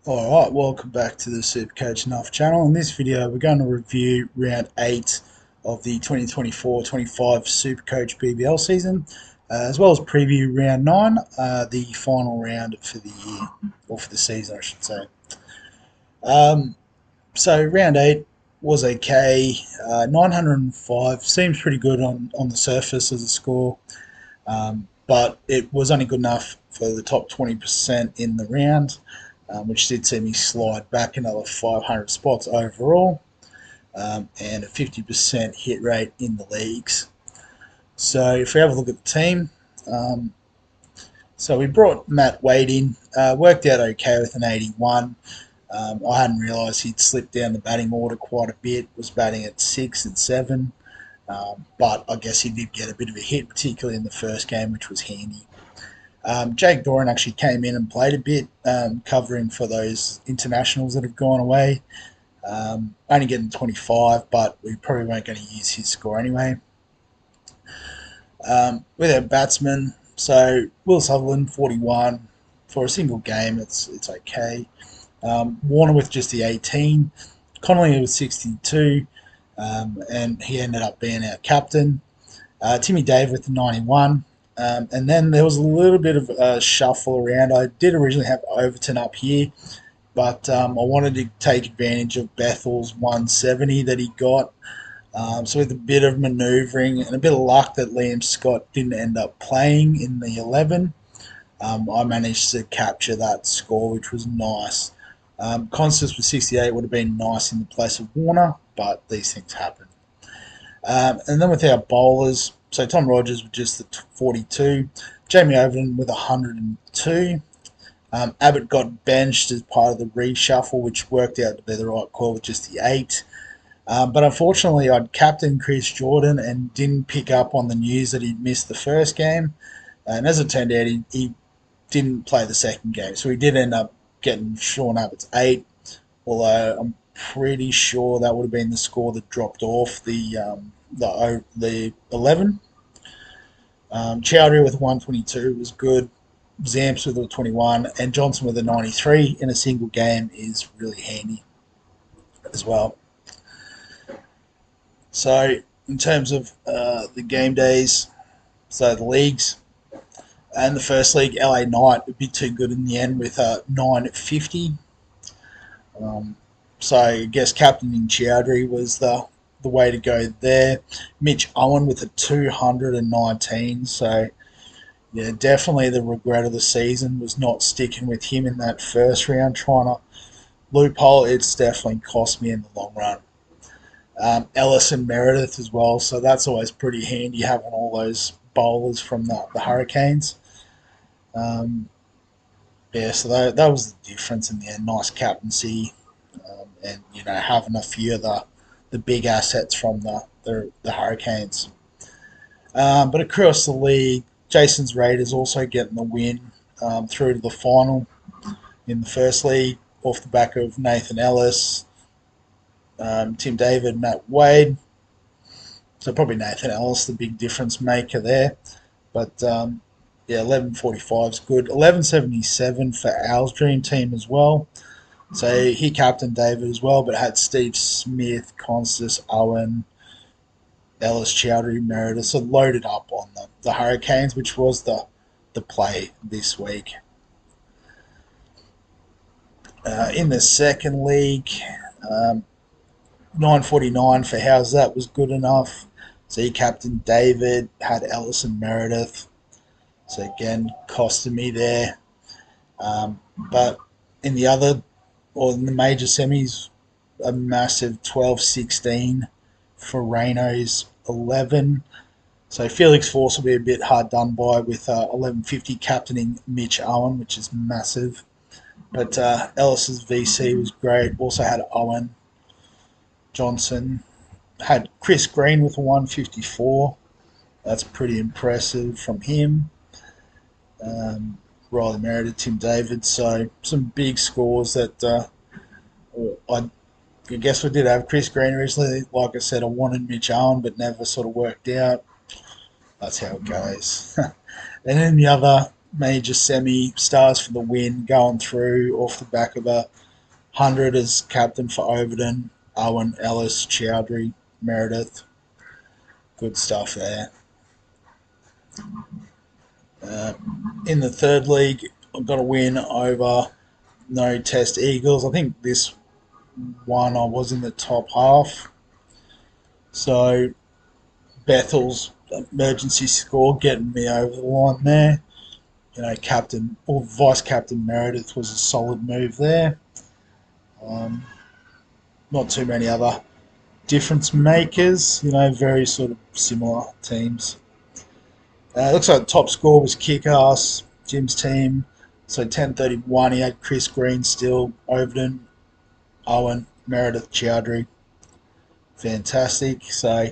Alright, welcome back to the SuperCoach Nuffs channel. In this video we're going to review round 8 of the 2024-25 SuperCoach BBL season, as well as preview round 9, the final round for the year, or for the season I should say. So round 8 was okay, 905, seems pretty good on the surface as a score, but it was only good enough for the top 20% in the round. Which did see me slide back another 500 spots overall, and a 50% hit rate in the leagues. So if we have a look at the team, so we brought Matt Wade in, worked out okay with an 81. I hadn't realised he'd slipped down the batting order quite a bit, was batting at 6 and 7, but I guess he did get a bit of a hit, particularly in the first game, which was handy. Jake Doran actually came in and played a bit, covering for those internationals that have gone away. Only getting 25, but we probably weren't going to use his score anyway. With our batsmen, so Will Sutherland 41 for a single game, it's okay. Warner with just the 18, Connolly with 62, and he ended up being our captain. Timmy Dave with the 91. And then there was a little bit of a shuffle around. I did originally have Overton up here, but I wanted to take advantage of Bethel's 170 that he got. So with a bit of manoeuvring and a bit of luck that Liam Scott didn't end up playing in the 11, I managed to capture that score, which was nice. Constance with 68 would have been nice in the place of Warner, but these things happen. And then with our bowlers, so Tom Rogers with just the 42, Jamie Overton with 102. Abbott got benched as part of the reshuffle, which worked out to be the right call with just the 8. But unfortunately, I'd captained Chris Jordan and didn't pick up on the news that he'd missed the first game. And as it turned out, he didn't play the second game. So he did end up getting Sean Abbott's 8, although I'm pretty sure that would have been the score that dropped off the 11. Chowdhury with 122 was good. Zamps with a 21 and Johnson with a 93 in a single game is really handy as well. So in terms of the game days, so the leagues, and the first league, LA Knight would be too good in the end with a 950. So I guess captaining Chowdhury was the way to go there. Mitch Owen with a 219. So yeah, definitely the regret of the season was not sticking with him in that first round, trying to loophole. It's definitely cost me in the long run. Ellis and Meredith as well, so that's always pretty handy having all those bowlers from the Hurricanes. Yeah, so that was the difference in the end. Nice captaincy, and having a few of the big assets from the Hurricanes. But across the league, Jason's Raiders also getting the win through to the final in the first league off the back of Nathan Ellis, Tim David, Matt Wade. So probably Nathan Ellis, the big difference maker there. But yeah, 1145 is good. 1177 for Al's dream team as well. So he captained David as well, but had Steve Smith, Constance, Owen, Ellis, Chowdhury, Meredith, so loaded up on the Hurricanes, which was the play this week. In the second league, 949 for Howes, that was good enough. So he captained David, had Ellis and Meredith. So again, costed me there. But in the other, or in the major semis, a massive 12-16 for Reno's 11. So Felix Force will be a bit hard done by with 1150 captaining Mitch Owen, which is massive. But Ellis's VC was great. Also had Owen Johnson. Had Chris Green with a 154. That's pretty impressive from him. Riley Meredith, Tim David. So some big scores that I guess we did have Chris Green originally. Like I said, I wanted Mitch Owen, but never sort of worked out. That's how it goes. And then the other major semi stars for the win going through off the back of a 100 as captain for Overton, Owen, Ellis, Chowdhury, Meredith. Good stuff there. Uh, in the third league, I've got a win over No Test Eagles. I think this one I was in the top half. So Bethel's emergency score getting me over the line there. Captain or vice captain Meredith was a solid move there. Um, Not too many other difference makers. Very sort of similar teams. Looks like the top score was kick-ass, Jim's team. So 10:31, he had Chris Green still, Overton, Owen, Meredith, Chowdhury. Fantastic. So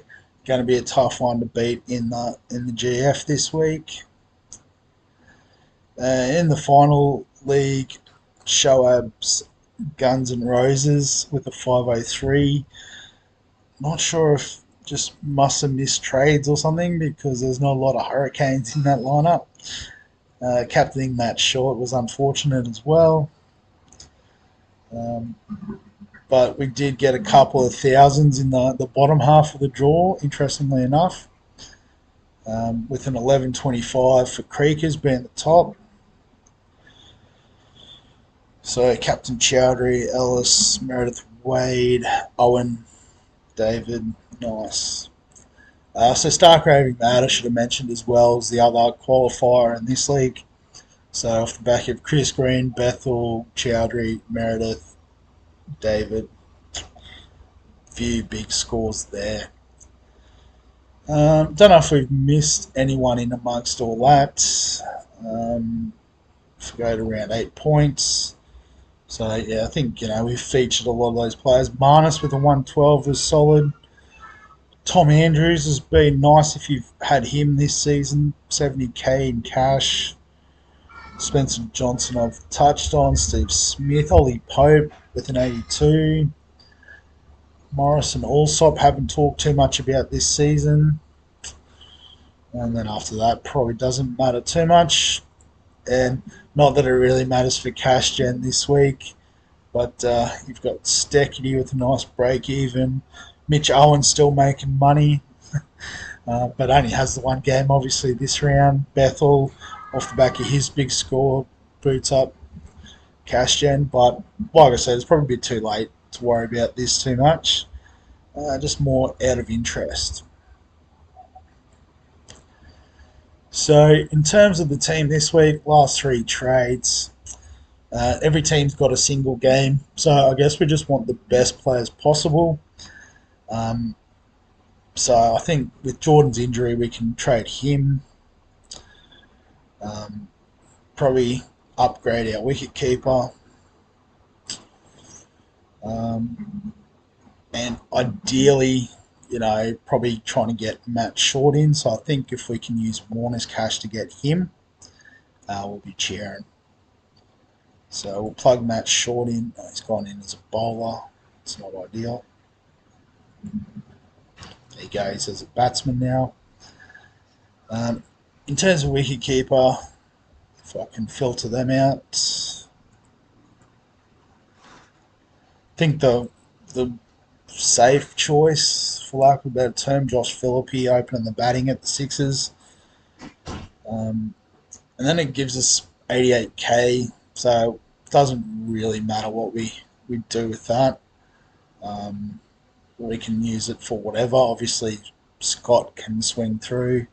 going to be a tough one to beat in the GF this week. In the final league, Shoab's Guns N' Roses with a 503. Not sure if just must have missed trades or something because there's not a lot of Hurricanes in that lineup. Captaining Matt Short was unfortunate as well. But we did get a couple of thousands in the bottom half of the draw, interestingly enough, with an 11.25 for Creekers being the top. So Captain Chowdhury, Ellis, Meredith Wade, Owen, David, nice. So Stark Raving Mad, I should have mentioned as well, as the other qualifier in this league. So off the back of Chris Green, Bethel, Chowdhury, Meredith, David. Few big scores there. Don't know if we've missed anyone in amongst all that. If we go to around 8 points. So yeah, I think we've featured a lot of those players. Marnus with a 112 was solid. Tom Andrews has been nice if you've had him this season. 70k in cash. Spencer Johnson I've touched on. Steve Smith, Ollie Pope with an 82. Morris and Allsop haven't talked too much about this season. And then after that, probably doesn't matter too much. And not that it really matters for cash gen this week. But you've got Steckity with a nice break even. Mitch Owen still making money. But only has the one game, obviously, this round. Bethel, off the back of his big score, boots up cash gen. But like I said, it's probably a bit too late to worry about this too much. Just more out of interest. So in terms of the team this week, last 3 trades, every team's got a single game. So I guess we just want the best players possible. So I think with Jordan's injury, we can trade him. Probably upgrade our wicket keeper. And ideally, probably trying to get Matt Short in. So I think if we can use Warner's cash to get him, we'll be cheering. So we'll plug Matt Short in. He's gone in as a bowler. It's not ideal. There you go. He's as a batsman now. In terms of wicketkeeper, if I can filter them out, I think the safe choice, for lack of a better term, Josh Phillippe opening the batting at the Sixers. And then it gives us 88k, so it doesn't really matter what we do with that. We can use it for whatever. Obviously, Scott can swing through.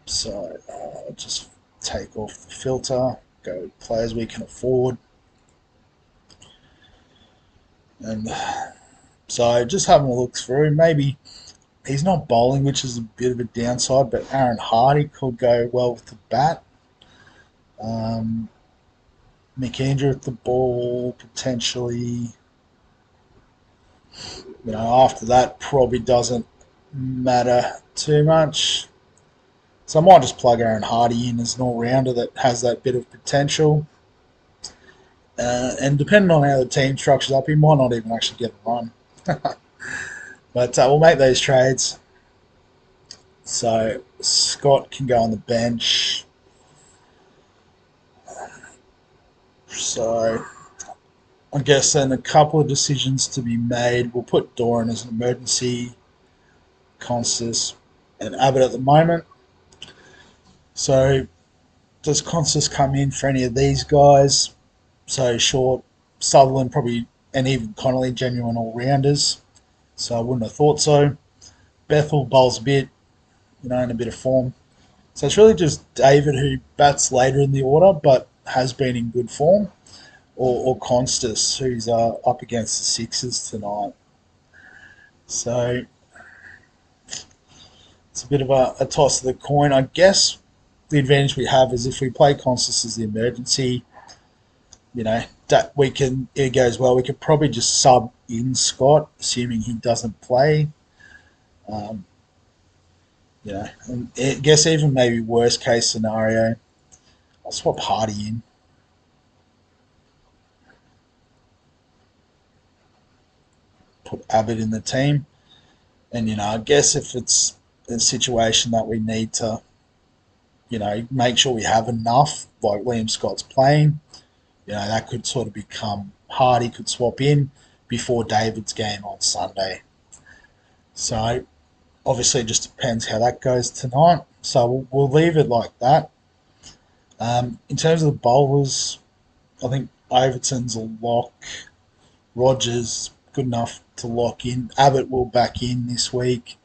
So I'll just take off the filter, go players we can afford. And so just having a look through, maybe he's not bowling, which is a bit of a downside, but Aaron Hardy could go well with the bat. McAndrew with the ball, potentially. After that, probably doesn't matter too much. So I might just plug Aaron Hardy in as an all-rounder that has that bit of potential. And depending on how the team structures up, he might not even actually get a run. But we'll make those trades. So Scott can go on the bench. So I guess then a couple of decisions to be made. We'll put Doran as an emergency, Constas, and Abbott at the moment. So does Constas come in for any of these guys? So Short, Sutherland probably, and even Connolly, genuine all-rounders. So I wouldn't have thought so. Bethel bowls a bit, in a bit of form. So it's really just David who bats later in the order but has been in good form, or Constas who's up against the Sixers tonight. So it's a bit of a toss of the coin. I guess the advantage we have is if we play Constas as the emergency, that we can, it goes well, we could probably just sub in Scott, assuming he doesn't play. Um, and I guess even maybe worst case scenario, I'll swap Hardy in. Put Abbott in the team. And, I guess if it's a situation that we need to, make sure we have enough, like Liam Scott's playing, that could sort of become Hardy could swap in before David's game on Sunday. So obviously it just depends how that goes tonight. So we'll leave it like that. In terms of the bowlers, I think Overton's a lock. Rogers, good enough to lock in. Abbott will back in this week.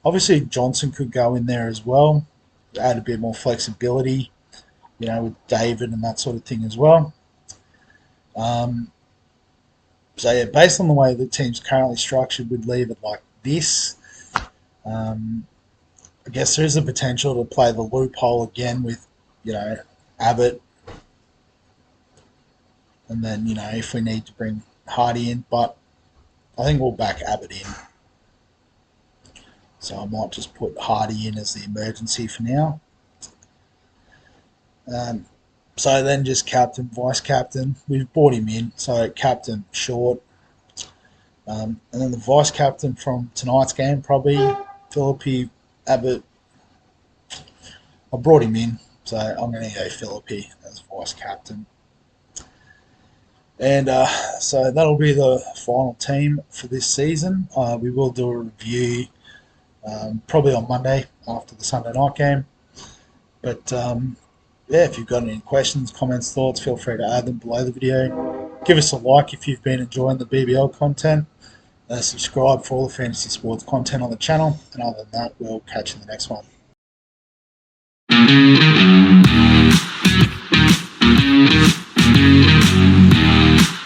Obviously Johnson could go in there as well. Add a bit more flexibility, with David and that sort of thing as well. So yeah, based on the way the team's currently structured, we'd leave it like this. I guess there is a potential to play the loophole again with, Abbott, and then if we need to bring Hardy in, but I think we'll back Abbott in. So I might just put Hardy in as the emergency for now. So then just captain, vice captain. We've brought him in. So captain Short. And then the vice captain from tonight's game, probably Philippi, Abbott. I brought him in. So I'm going to go Philippi as vice captain. And so that'll be the final team for this season. We will do a review probably on Monday after the Sunday night game. But yeah, if you've got any questions, comments, thoughts, feel free to add them below the video. Give us a like if you've been enjoying the BBL content. Subscribe for all the fantasy sports content on the channel. And other than that, we'll catch you in the next one.